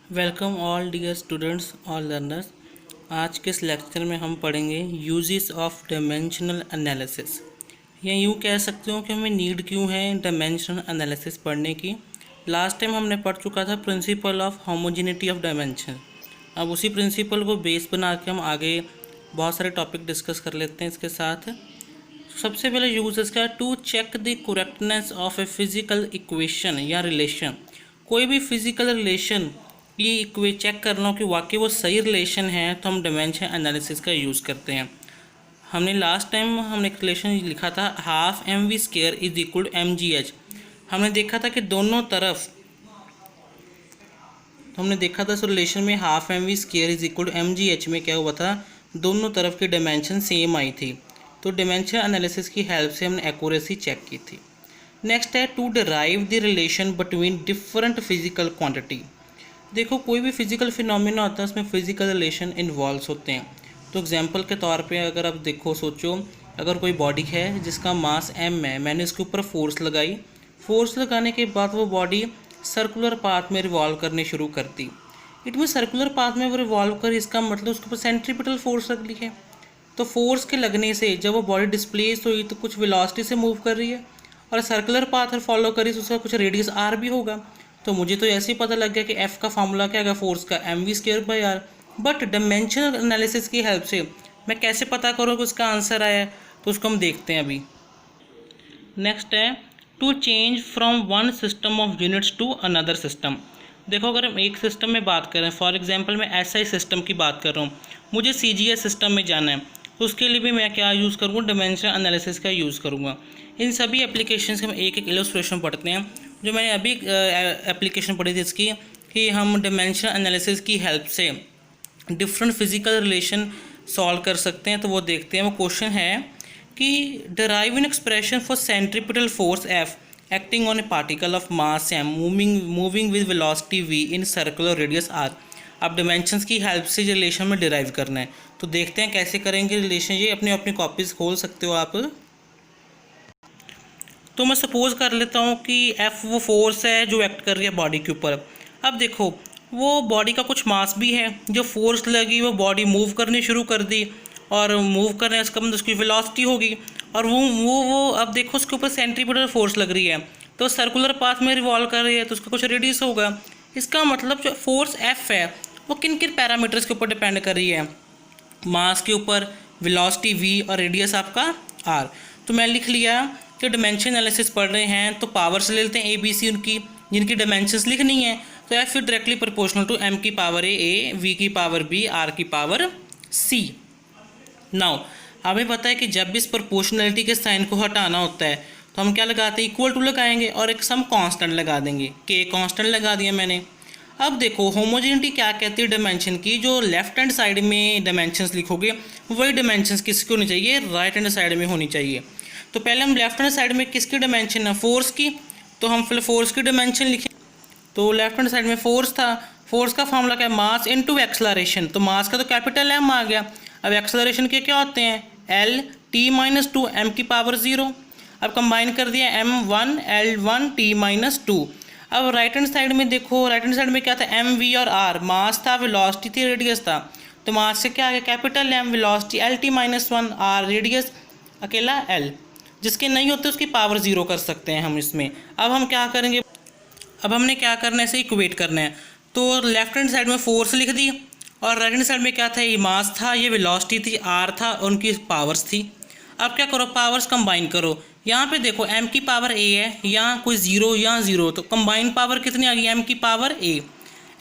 Welcome all dear students और learners. आज के इस लेक्चर में हम पढ़ेंगे यूजेस ऑफ डायमेंशनल एनालिसिस। या यूँ कह सकते हो कि हमें नीड क्यों है डायमेंशनल एनालिसिस पढ़ने की। लास्ट टाइम हमने पढ़ चुका था principle of homogeneity of dimension. अब उसी प्रिंसिपल को बेस बना के हम आगे बहुत सारे टॉपिक डिस्कस कर लेते हैं इसके साथ। सबसे पहले यूज इसका to check the correctness of a physical equation या रिलेशन। कोई भी फिजिकल रिलेशन ये चेक करना हो कि वाकई वो सही रिलेशन है तो हम डायमेंशन एनालिसिस का यूज़ करते हैं। हमने लास्ट टाइम एक रिलेशन लिखा था half m v square is equal to m g h. हमने देखा था कि दोनों तरफ हमने देखा था इस रिलेशन में half m v square is equal to m g h में क्या हुआ था, दोनों तरफ की डायमेंशन सेम आई थी। तो डायमेंशन एनालिसिस की हेल्प से हमने एक्यूरेसी चेक की थी। नेक्स्ट है to derive the relation between different physical quantity. देखो कोई भी फिजिकल फिनोमिना होता है उसमें फिजिकल रिलेशन इन्वॉल्व होते हैं। तो एग्जांपल के तौर पे अगर आप देखो सोचो, अगर कोई बॉडी है जिसका मास m है, मैंने इसके ऊपर फोर्स लगाई, फोर्स लगाने के बाद वो बॉडी सर्कुलर पाथ में रिवॉल्व करने शुरू करती। इट मीन सर्कुलर पाथ में वो रिवॉल्व कर, इसका मतलब उसके ऊपर सेंट्रीपिटल फोर्स लग रही है। तो फोर्स के लगने से जब वो बॉडी डिस्प्लेस हुई तो कुछ वेलोसिटी से मूव कर रही है और सर्कुलर पाथ फॉलो करी तो उसका कुछ रेडियस r भी होगा। तो मुझे तो ऐसे ही पता लग गया कि F का फार्मूला क्या है, फोर्स का m v square by r. But dimensional analysis की हेल्प से मैं कैसे पता करूँ कि उसका आंसर आया है, तो उसको हम देखते हैं अभी। नेक्स्ट है to change from one system of units to another system. देखो अगर हम एक सिस्टम में बात करें, फॉर एग्जांपल मैं एसआई सिस्टम की बात कर रहा हूँ, मुझे सीजीएस सिस्टम में जाना है, तो उसके लिए भी मैं क्या यूज़ करूँगा, डायमेंशनल एनालिसिस का यूज़ करूँगा। इन सभी एप्लीकेशंस के हम एक एक इलस्ट्रेशन पढ़ते हैं। जो मैंने अभी एप्लीकेशन पढ़ी थी इसकी कि हम डायमेंशनल एनालिसिस की हेल्प से डिफरेंट फिजिकल रिलेशन सॉल्व कर सकते हैं। तो वो देखते हैं। वो क्वेश्चन है कि derive an expression for centripetal force F acting on a particle of mass m moving with velocity v in circular radius r. अब डायमेंशंस की हेल्प से रिलेशन में डिराइव करना है, तो देखते हैं कैसे करेंगे रिलेशन। ये अपनी कॉपीज खोल सकते हो आप। तो मैं सपोज कर लेता हूँ कि एफ वो फोर्स है जो एक्ट कर रही है बॉडी के ऊपर। अब देखो वो बॉडी का कुछ मास भी है, जो फोर्स लगी वो बॉडी मूव करनी शुरू कर दी, और मूव करने इसका मतलब उसकी वेलोसिटी होगी, और वो अब देखो उसके ऊपर सेंट्रीपिटल फोर्स लग रही है, तो सर्कुलर पाथ में रिवॉल्व कर रही है, तो उसका कुछ रेडियस होगा। इसका मतलब जो फोर्स एफ है वो किन किन पैरामीटर्स के ऊपर डिपेंड कर रही है, मास के ऊपर, वेलोसिटी v और रेडियस आपका r। तो मैं लिख लिया कि डायमेंशन एनालिसिस पढ़ रहे हैं तो पावर से ले लेते हैं ABC उनकी, जिनकी डायमेंशंस लिखनी है। तो f is directly proportional to m की पावर a, v की पावर b, r की पावर c। नाउ हमें पता है कि जब भी इस प्रोपोर्शनलिटी के साइन को हटाना होता है तो हम क्या लगाते हैं, इक्वल टू लगाएंगे और एक सम कांस्टेंट लगा देंगे, k कांस्टेंट लगा दिया मैंने। अब देखो होमोजेनिटी क्या कहती है डायमेंशन की, जो लेफ्ट हैंड साइड में डायमेंशंस लिखोगे वही डायमेंशंस किसकी होनी चाहिए, राइट हैंड साइड में होनी चाहिए। तो पहले हम लेफ्ट हैंड साइड में किसकी डायमेंशन है, फोर्स की, तो हम फिर फोर्स की डायमेंशन लिखें। तो लेफ्ट हैंड साइड में फोर्स था, फोर्स का फॉर्मूला क्या है, मास इनटू एक्सलरेशन। तो मास का तो कैपिटल एम आ गया। अब एक्सलरेशन के क्या होते हैं, L T minus two M की पावर 0। अब कंबाइन कर दिया m1 L1 t माइनस 2। अब राइट हैंड साइड में देखो, राइट हैंड साइड में क्या था, एम वी और आर, मास था, वेलोसिटी थी, रेडियस था। तो मास से क्या आ गया, capital M, velocity L T minus 1, r radius अकेला एल। जिसके नहीं होते उसकी पावर 0 कर सकते हैं हम इसमें। अब हम क्या करेंगे, अब हमने क्या करना है, इसे इक्वेट करना है। तो लेफ्ट हैंड साइड में फोर्स लिख दी और राइट हैंड साइड में क्या था, ये मास था, ये वेलोसिटी थी, आर था और उनकी पावर्स थी। अब क्या करो, पावर्स कंबाइन करो। यहाँ पे देखो m की पावर a है, यहाँ कोई 0, यहाँ 0, तो कंबाइन पावर कितनी आ गई, m की पावर a,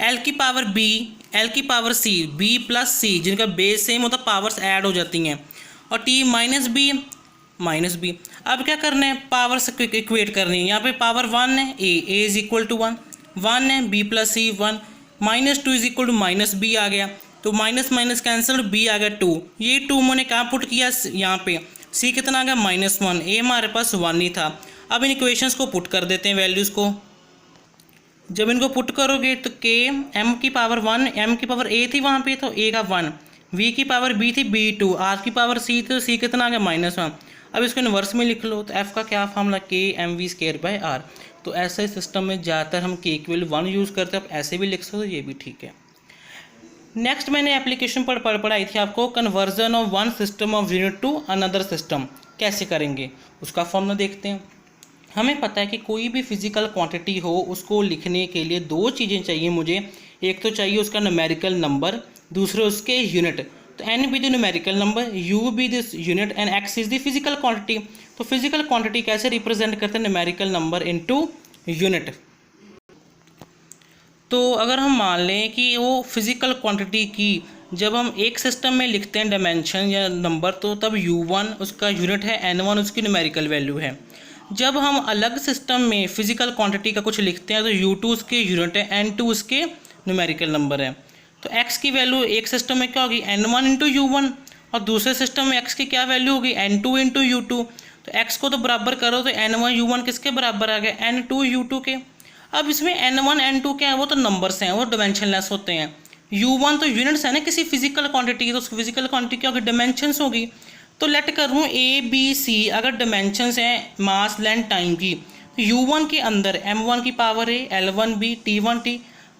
l की पावर b, l की power c, b plus c, जिनका बेस सेम होता पावर्स ऐड हो जाती हैं, और t minus b minus b। अब क्या करना है, पावर से इक्वेट करनी है। यहाँ पे पावर 1 है, a इज इक्वल टू 1, 1 है, b plus c 1, minus 2 is equal to minus b आ गया, तो माइनस माइनस कैंसिल, b आ गया 2। ये 2 मैंने कहाँ पुट किया, यहाँ पे। c कितना आ गया, -1, a हमारे पास 1 ही था। अब इन इक्वेशंस को पुट कर देते हैं वैल्यूज़ को। जब इनको पुट करोगे तो k m की पावर 1, m की पावर a थी वहाँ पे, तो a का 1, v की पावर b थी b 2, r की पावर c थी, तो c कितना आ गया, -1। अब इसको इन्वर्स में लिख लो, तो f का क्या formula, k m v square by r। तो ऐसे सिस्टम में ज़्यादातर हम के की वैल्यू 1 यूज़ करते हैं। आप ऐसे भी लिख सकते हो, ये भी ठीक है। नेक्स्ट मैंने एप्लीकेशन पढ़ाई थी आपको, conversion of one system of unit to another system कैसे करेंगे, उसका फॉर्मूला देखते हैं। हमें पता है कि कोई भी फिजिकल क्वांटिटी हो उसको लिखने के लिए दो चीज़ें चाहिए मुझे। एक तो चाहिए उसका न्यूमेरिकल नंबर, दूसरे उसके यूनिट। तो n be the numerical number, u be this unit and x is the physical quantity. तो फिजिकल क्वांटिटी कैसे रिप्रेजेंट करते हैं, न्यूमेरिकल नंबर इनटू यूनिट। तो अगर हम मान लें कि वो फिजिकल क्वांटिटी की जब हम एक सिस्टम में लिखते हैं डायमेंशन या नंबर, तो तब u1 उसका यूनिट है, n1 उसकी न्यूमेरिकल वैल्यू है। जब हम अलग सिस्टम में फिजिकल क्वांटिटी का कुछ लिखते हैं तो u2 उसके यूनिट है, n2 उसके न्यूमेरिकल नंबर है। तो x की वैल्यू एक सिस्टम में क्या होगी, n1 इंटू u1, और दूसरे सिस्टम में x की क्या वैल्यू होगी, n2 इंटू u2। तो x को तो बराबर करो तो n1 u1 किसके बराबर आ गया, n2 u2 के। अब इसमें n1 n2 क्या है, वो तो नंबर्स हैं, वो डिमेंशनलेस होते हैं। u1 तो यूनिट्स है ना किसी फिजिकल क्वांटिटी की, तो फिजिकल क्वांटिटी क्या होगी, डिमेंशंस होगी। तो लेट करूँ ए बी सी अगर डिमेंशंस हैं मास लेंथ टाइम की, u1 के अंदर m1 की पावर है, l1 b t1 t।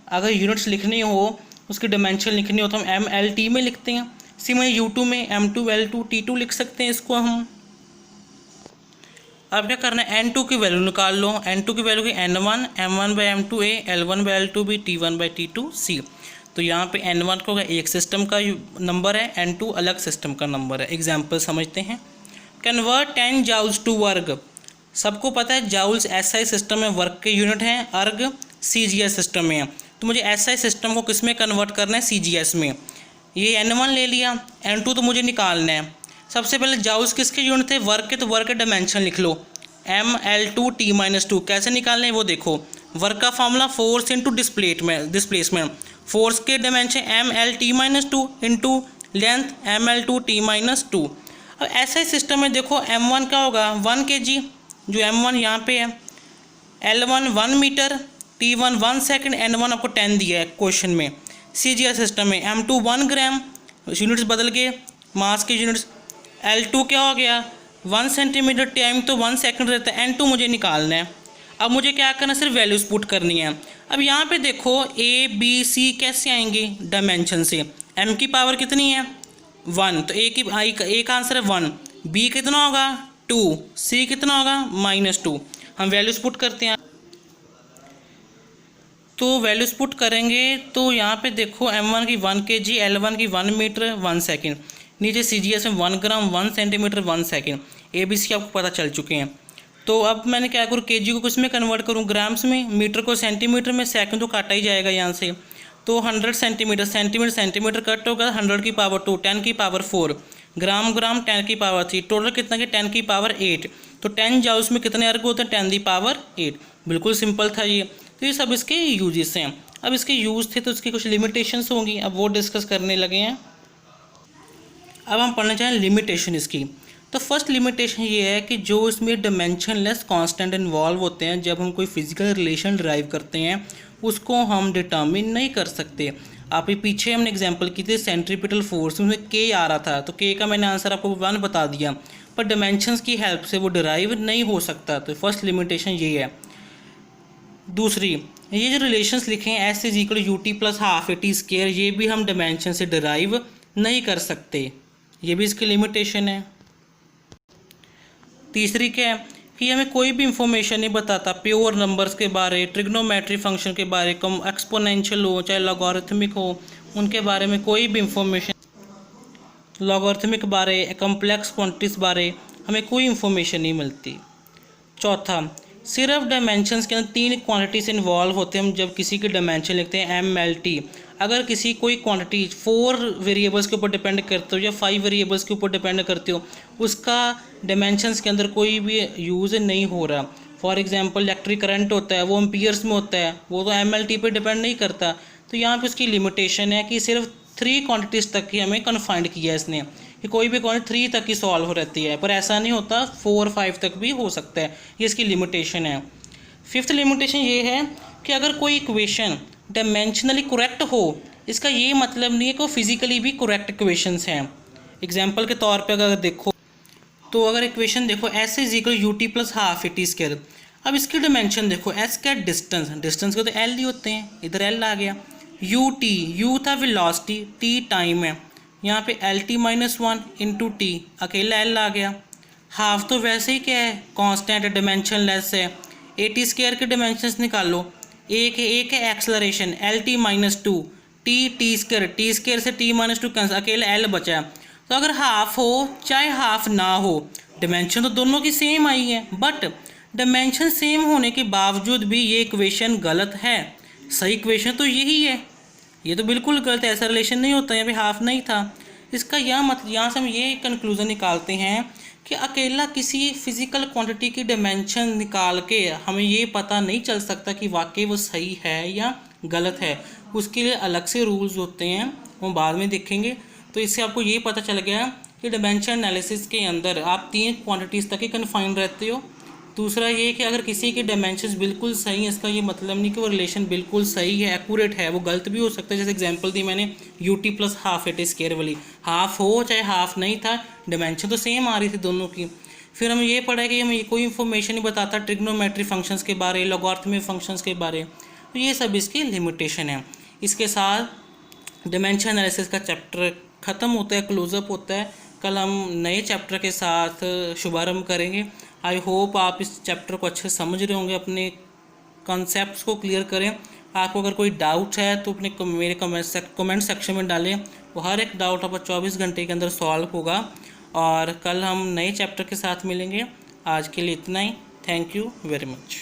अगर यूनिट्स लिखनी हो, उसकी डिमेंशन लिखनी हो तो हम mlt में लिखते हैं। इसी में u2 में m2 l2 t2 लिख सकते हैं इसको हम। अब क्या करना है, n2 की वैल्यू निकाल लो। n2 की वैल्यू की n1 m1 by m2 a, l1 by l2 b, t1 by t2 c। तो यहाँ पे n1 को एक सिस्टम का नंबर है, n2 अलग सिस्टम का नंबर है। एग्जाम्पल समझते हैं। कन्वर्ट 10 जाउल्स टू वर्ग। सबको पता है जाउल्स एसआई सिस्टम में वर्क के यूनिट हैं, अर्ग सीजीएस सिस्टम में है। तो मुझे एसआई सिस्टम को किस में कन्वर्ट करना है, सीजीएस में। ये n1 ले लिया, n2 तो मुझे निकालना है। सबसे पहले जाउल्स किसके यूनिट थे, वर्क के, तो वर्क के डायमेंशन लिख लो, ml2 t-2। कैसे निकालना है वो देखो, वर्क का formula force into displacement. Force के dimension ml t-2 into length ml2 t-2। अब ऐसा ही सिस्टम में देखो m1 क्या होगा, 1 kg, जो m1 यहाँ पे है, l1 1 metre, t1 1 second, n1 आपको 10 दिया है क्वेश्चन में। सीजीएस सिस्टम में m2 1 ग्राम, यूनिट्स बदल गए, मास के यूनिट्स। l2 क्या हो गया, 1 सेंटीमीटर, टाइम तो 1 सेकंड रहता है। n2 मुझे निकालना है। अब मुझे क्या करना है, सिर्फ वैल्यूज पुट करनी है। अब यहाँ पे देखो a b c कैसे आएंगे, डायमेंशन से। m की पावर कितनी है, 1, तो a का आंसर है 1, b कितना होगा 2, c कितना होगा -2। हम वैल्यूज पुट करते हैं। तो वैल्यूज पुट करेंगे तो यहाँ पे देखो m1 की 1 kg, l1 की 1 मीटर 1 सेकेंड, नीचे CGS में 1 ग्राम 1 सेंटीमीटर 1 सेकेंड। ABC आपको पता चल चुके हैं। तो अब मैंने क्या करूँ, केजी को किस में कन्वर्ट करूँ, ग्राम्स में, मीटर को सेंटीमीटर में, सेकंड तो काटा ही जाएगा यहाँ से। तो 100 सेंटीमीटर, सेंटीमीटर कट होगा 100 की पावर 2, 10 की पावर 4, ग्राम 10 की पावर 3, टोटल कितना कि 10 की पावर 8। तो 10 जाउल्स में कितने अर्ग होते हैं, 10 की पावर 8। बिल्कुल सिंपल था ये। तो ये सब इसके यूजेस हैं। अब इसके यूज़ थे तो इसकी कुछ लिमिटेशंस होंगी, अब वो डिस्कस करने लगे हैं। अब हम पढ़ना चाहें लिमिटेशन इसकी। तो फर्स्ट लिमिटेशन ये है कि जो इसमें डायमेंशनलेस कांस्टेंट इन्वॉल्व होते हैं, जब हम कोई फिजिकल रिलेशन ड्राइव करते हैं उसको हम डिटर्मिन नहीं कर सकते। आप ये पीछे हमने एग्जांपल की थी सेंट्रीपिटल फोर्स, उसमें के आ रहा था, तो के का मैंने आंसर आपको 1 बता दिया, पर डायमेंशंस की हेल्प से वो डिराइव नहीं हो सकता। तो फर्स्ट लिमिटेशन ये है। दूसरी, ये जो रिलेशंस लिखे हैं S = UT + ½ AT², ये भी हम डायमेंशन से डिराइव नहीं कर सकते, ये भी इसकी लिमिटेशन है। तीसरी क्या है कि हमें कोई भी इंफॉर्मेशन नहीं बताता प्योर नंबर्स के बारे, ट्रिग्नोमेट्री फंक्शन के बारे, कम एक्सपोनेंशियल हो चाहे लॉगरिथमिक हो, उनके बारे में कोई भी इंफॉर्मेशन, लॉगरिथमिक बारे, कम्प्लेक्स क्वांटिटीज़ बारे हमें कोई इंफॉर्मेशन नहीं मिलती। चौथा, सिर्फ डायमेंशंस के अंदर 3 क्वांटिटीज इन्वॉल्व होते हैं। हम जब किसी के डायमेंशन लिखते हैं mlt, अगर किसी कोई क्वांटिटी 4 वेरिएबल्स के ऊपर डिपेंड करते हो या 5 वेरिएबल्स के ऊपर डिपेंड करते हो, उसका डायमेंशंस के अंदर कोई भी यूज़ नहीं हो रहा। फॉर एग्जांपल इलेक्ट्रिक करंट होता है, वो एम्पियर्स में होता है, वो तो mlt पे डिपेंड नहीं करता। तो यहाँ पे उसकी लिमिटेशन है कि सिर्फ 3 क्वांटिटीज़ तक ही हमें कन्फाइंड किया है इसने, कि कोई भी क्वांटिटी 3 तक ही सॉल्व हो रहती है, पर ऐसा नहीं होता, 4 5 तक भी हो सकता है। ये इसकी लिमिटेशन है। फिफ्थ लिमिटेशन ये है कि अगर कोई इक्वेशन डायमेंशनली करेक्ट हो, इसका ये मतलब नहीं है कि वो फिजिकली भी करेक्ट इक्वेशंस हैं। एग्जांपल के तौर पे अगर देखो, तो अगर इक्वेशन देखो S = UT + ½ AT², अब इसकी डिमेंशन देखो, एस क्या डिस्टेंस, डिस्टेंस के तो एल ही होते हैं, इधर एल आ गया। यू टी, यू था वेलोसिटी, टी टाइम है, यहाँ पे एल टी -1 इंटू टी, अकेला एल आ गया। हाफ तो वैसे ही क्या है, कांस्टेंट है, डिमेंशन लेस है। ए टी स्क्वायर के डिमेंशंस निकालो, एक है acceleration L T -2, T square से टी -2 कैंसिल, अकेला एल बचा है। तो अगर हाफ हो चाहे हाफ ना हो, डिमेंशन तो दोनों की सेम आई है, बट डिमेंशन सेम होने के बावजूद भी ये इक्वेशन गलत है। सही इक्वेशन तो यही है, ये तो बिल्कुल गलत है, ऐसा रिलेशन नहीं होता, यहाँ पे हाफ नहीं था। इसका यह मतलब, यहाँ से हम ये कंक्लूजन निकालते हैं कि अकेला किसी फिजिकल क्वांटिटी की डिमेंशन निकाल के हमें ये पता नहीं चल सकता कि वाकई वो सही है या गलत है। उसके लिए अलग से रूल्स होते हैं, वो बाद में देखेंगे। तो इससे आपको ये पता चल गया कि डिमेंशन एनालिसिस के अंदर आप 3 क्वांटिटीज़ तक ही कन्फाइन रहते हो। दूसरा ये कि अगर किसी के डायमेंशंस बिल्कुल सही है, इसका ये मतलब नहीं कि वो रिलेशन बिल्कुल सही है, एक्यूरेट है, वो गलत भी हो सकता है। जैसे एग्जांपल दी मैंने U T plus half A T square वाली, हाफ हो चाहे हाफ नहीं था, डायमेंशन तो सेम आ रही थी दोनों की। फिर हमें ये पढ़ा कि हमें ये कोई इन्फॉर्मेशन नहीं बताता ट्रिग्नोमेट्री फंक्शंस के बारे, लॉगरिथमिक फंक्शंस के बारे, तो ये सब इसकी लिमिटेशन है। इसके साथ डायमेंशन एनालिसिस का चैप्टर ख़त्म होता है, क्लोजअप होता है। कल हम नए चैप्टर के साथ शुभारंभ करेंगे। आई होप आप इस चैप्टर को अच्छे समझ रहे होंगे, अपने कॉन्सेप्ट्स को क्लियर करें। आपको अगर कोई डाउट है तो अपने मेरे कमेंट सेक्शन में डालें, वो हर एक डाउट आपका 24 घंटे के अंदर सॉल्व होगा। और कल हम नए चैप्टर के साथ मिलेंगे। आज के लिए इतना ही, थैंक यू वेरी मच।